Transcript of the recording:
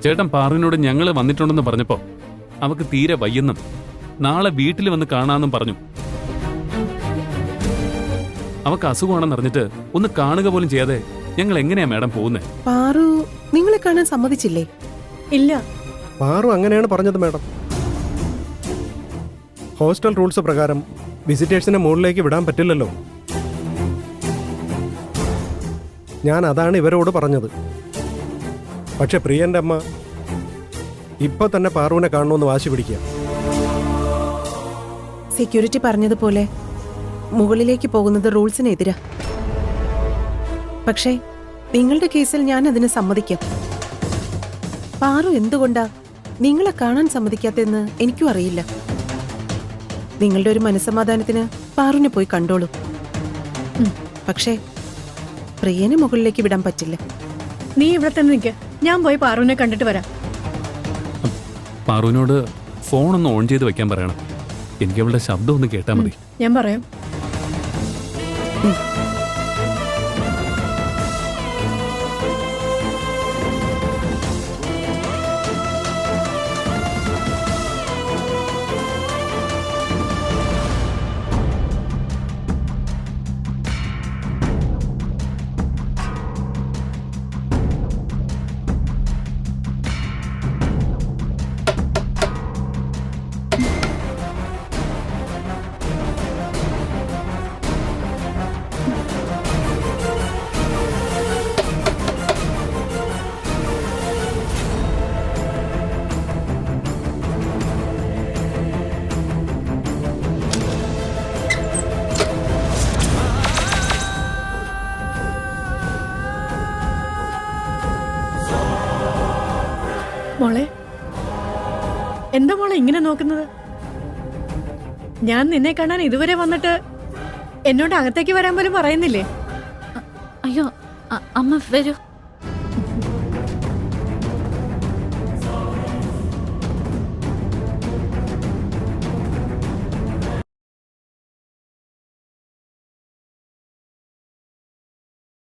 ചേട്ടൻ പാറുവിനോട് ഞങ്ങള് വന്നിട്ടുണ്ടെന്ന് പറഞ്ഞപ്പോ അവക്ക് തീരെ വയ്യെന്നും നാളെ വീട്ടിൽ വന്ന് കാണാമെന്നും പറഞ്ഞു. അവക്ക് അസുഖമാണെന്ന് അറിഞ്ഞിട്ട് ഒന്ന് കാണുക പോലും ചെയ്യാതെ ഞങ്ങൾ എങ്ങനെയാ മാഡം പോകുന്നത്? പാറു നിങ്ങളെ കാണാൻ സമ്മതിച്ചില്ലേ? ഇല്ല. പാറു അങ്ങനെയാണ് പറഞ്ഞത് മാഡം. ഹോസ്റ്റൽ റൂൾസ് പ്രകാരം വിസിറ്റേഴ്സിനെ മുകളിലേക്ക് വിടാൻ പറ്റില്ലല്ലോ. ഞാൻ അതാണ് ഇവരോട് പറഞ്ഞത്. പക്ഷെ പ്രിയന്റെ അമ്മ ഇപ്പൊ തന്നെ പാറുവിനെ കാണണമെന്ന് വാശി പിടിക്കുക. സെക്യൂരിറ്റി പറഞ്ഞതുപോലെ മുകളിലേക്ക് പോകുന്നത് റൂൾസിനെതിരാ. പക്ഷേ നിങ്ങളുടെ കേസിൽ ഞാൻ അതിന് സമ്മതിക്കാം. പാറു എന്തുകൊണ്ടാ നിങ്ങളെ കാണാൻ സമ്മതിക്കാത്തെന്ന് എനിക്കും അറിയില്ല. നിങ്ങളുടെ ഒരു മനസ്സമാധാനത്തിന് പാറുവിനെ പോയി കണ്ടോളൂ. പക്ഷേ പ്രിയനെ മുകളിലേക്ക് വിടാൻ പറ്റില്ല. നീ ഇവിടെ തന്നെ നിൽക്ക്, ഞാൻ പോയി പാറുവിനെ കണ്ടിട്ട് വരാം. പാറുവിനോട് ഫോണൊന്ന് ഓൺ ചെയ്ത് വെക്കാൻ പറയണം. എനിക്ക് അവളുടെ ശബ്ദം ഒന്ന് കേട്ടാൽ മതി. ഞാൻ പറയാം. മോളെ, എന്താ മോളെ ഇങ്ങനെ നോക്കുന്നത്? ഞാൻ നിന്നെ കാണാൻ ഇതുവരെ വന്നിട്ട് എന്നോട് അകത്തേക്ക് വരാൻ പോലും പറയുന്നില്ലേ? അയ്യോ അമ്മ വരൂ.